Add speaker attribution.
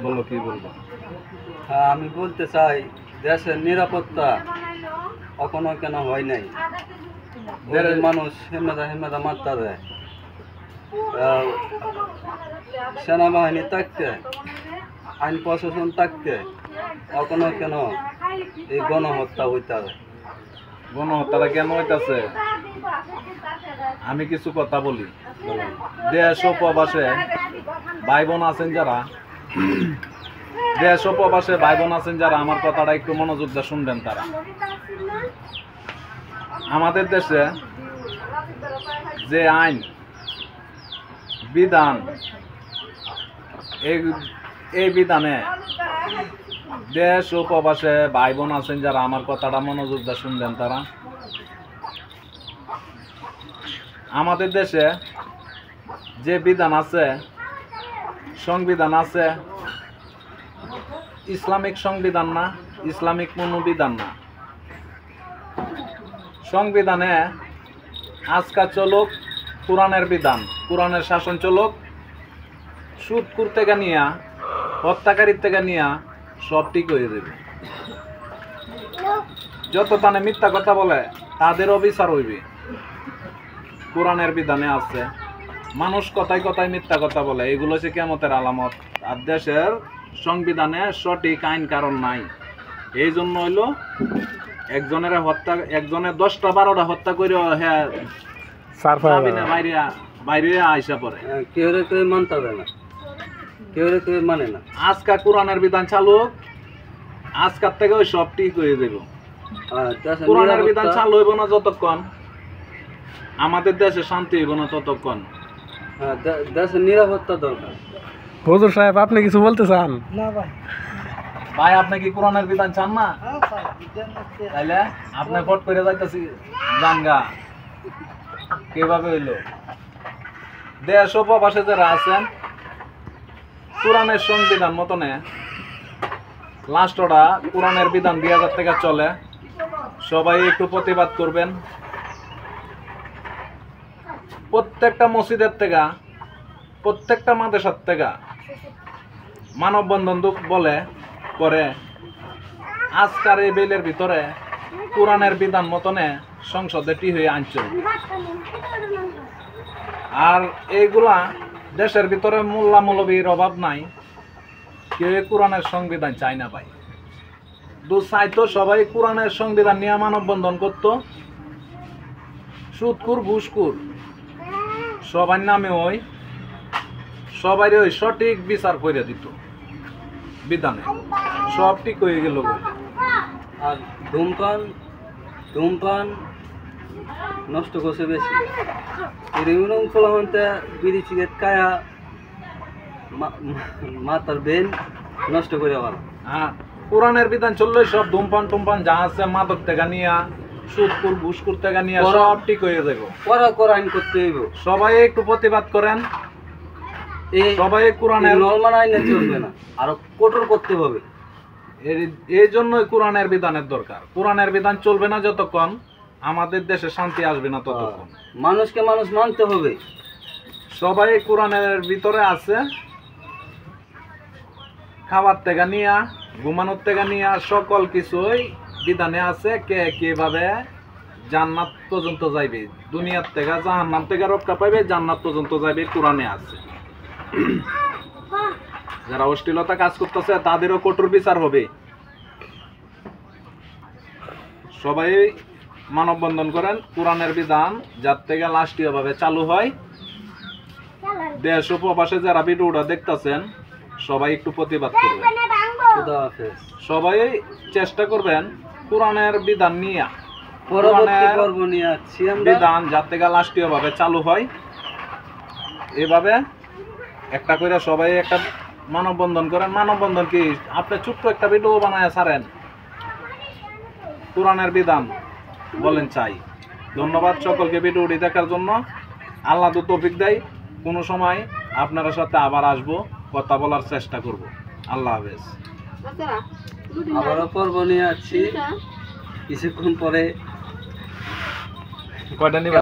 Speaker 1: বলো কি বলবো?
Speaker 2: আমি বলতে চাই দেশের নিরাপত্তা কখনো কেন হয় নাই। দেশের মানুষ হেমেদা মারতে দেয়। সেনাবাহিনী থাকতে, আইন প্রশাসন থাকতে কখনো কেন এই গণহত্যা হইতে হবে।
Speaker 1: গণহত্যাটা কেন হইতাছে? আমি কিছু কথা বলি। দেশ ও প্রবাসে ভাই বোন আছেন যারা, দেশ ও প্রবাসে ভাই বোন আছেন যারা, আমার কথাটা একটু মনোযোগ দিয়ে শুনবেন। তারা আমাদের দেশে যে আইন বিধান, এই বিধানে দেশ ও প্রবাসে ভাই বোন আছেন যারা, আমার কথাটা মনোযোগ দিয়ে শুনবেন। তারা আমাদের দেশে যে বিধান আছে, সংবিধান আছে, ইসলামিক সংবিধান না, ইসলামিক কোনো বিধান না। সংবিধানে আজকাল চলুক কোরআনের বিধান, কোরআনের শাসন চলুক। সুদখোর থেকে নিয়া, হত্যাকারীর থেকে নিয়া সব ঠিক হয়ে যাবে। যত তানে মিথ্যা কথা বলে তাদেরও বিচার হইবে। কোরআনের বিধানে আছে। মানুষ কথায় কথায় মিথ্যা কথা বলে, এগুলো হচ্ছে কিয়ামতের আলামত। আর দেশের সংবিধানে সঠিক আইন কারণ নাই। এই জন্য হইলো একজনের 10টা 12টা হত্যা করে হ্যাঁ বাইরে আইসা পড়ে।
Speaker 2: কেউ মানতে হবে না, কেউ মানে না।
Speaker 1: আজকা কোরআনের বিধান চালু, আজকার থেকে ওই সব ঠিক হয়ে যাব। কোরআনের বিধান চালু হইব না যতক্ষণ, আমাদের দেশে শান্তি হইব না ততক্ষণ।
Speaker 2: দেশের নিরাপত্তা দরকার।
Speaker 3: হুজুর সাহেব, আপনি কিছু বলতে চান?
Speaker 2: না ভাই।
Speaker 1: ভাই, আপনি কি কোরআনের বিধান চান না? তাইলে আপনি ভোট করে যাইতেছি জানগা কিভাবে হইলো? দেশ ও প্রবাসে যারা আছেন, কোরআনের সংবিধান মতনে লাস্টটা কোরআনের বিধান 2000 থেকে চলে। সবাই একটু প্রতিবাদ করবেন। প্রত্যেকটা মসজিদের থেকে, প্রত্যেকটা মাদ্রাসার থেকে মানববন্ধন বলে করে আজকার এই বেলের ভিতরে কোরআনের বিধান মতনে সংসদে টি হয়ে আনছিল। আর এইগুলা দেশের ভিতরে মোল্লা মৌলবীর অভাব নাই, কেউ কোরআনের সংবিধান চায় না ভাই। চাইতো সবাই কোরআনের সংবিধান নিয়ে মানববন্ধন করতো। সুদখোর ঘুষখোর সবার নামে ওই সবাই ওই সঠিক বিচার করে দিত বিধানে, সব ঠিক হয়ে গেল।
Speaker 2: আর ধূমপান নষ্ট করছে বেশি। এরকম ফলামন্তে বিড়ি সিগারেট খায়া মাথার বেন নষ্ট করে আবার।
Speaker 1: হ্যাঁ, কোরআনের বিধান চললে সব ধূমপান টুমপান যা আছে, মাদক থেকে নিয়া, সুদখোর ঘুষখোর থেকে নিয়া সব ঠিক হয়ে যাবে।
Speaker 2: কড়া আইন করতে হইব।
Speaker 1: সবাই একটু প্রতিবাদ করেন। সবাই কোরআনের
Speaker 2: নরমাল আইনে চলবে না, আরো কঠোর করতে হবে।
Speaker 1: এই জন্যই কোরআনের বিধানের দরকার। কোরআনের বিধান চলবে না যতক্ষণ, আমাদের দেশে শান্তি আসবে না ততক্ষণ।
Speaker 2: মানুষকে মানুষ মানতে হবে।
Speaker 1: সবাই কোরআনের ভিতরে আছে, খাবার থেকে নিয়া, ঘুমানোর থেকে নিয়া সকল কিছুই বিধানে আছে। কে কিভাবে জান্নাত পর্যন্ত যাইবে, দুনিয়ার থেকে জাহান্নাম থেকে রক্ষা পাইবে, জান্নাত পর্যন্ত যাইবে, কোরআনে আছে। যারা অশ্লীলতা কাজ করতেছে তাদেরও কঠোর বিচার হবে। সবাই মানববন্ধন করেন, কোরআনের বিধান যার থেকে রাষ্ট্রীয় ভাবে চালু হয়। দেশ ও প্রবাসে যারা ভিডিওটা দেখতেছেন সবাই একটু প্রতিবাদ করবেন। সবাই চেষ্টা করবেন কোরআনের বিধান নিয়ে, বিধান যার থেকে রাষ্ট্রীয় ভাবে চালু হয়। এভাবে একটা করে সবাই একটা মানববন্ধন করেন। মানববন্ধন কি আপনি ছোট্ট একটা ভিডিও বানায় ছাড়েন, কোরআনের বিধান বলেন চাই। ধন্যবাদ সকলকে ভিডিওটি দেখার জন্য। আল্লাহ তো তৌফিক দেয়, কোনো সময় আপনার সাথে আবার আসবো, কথা বলার চেষ্টা করব। আল্লাহ হাফেজ।
Speaker 2: আবারও পর্ব নিয়ে আসছি কিছুক্ষণ পরে।
Speaker 1: কয়টা নিবা?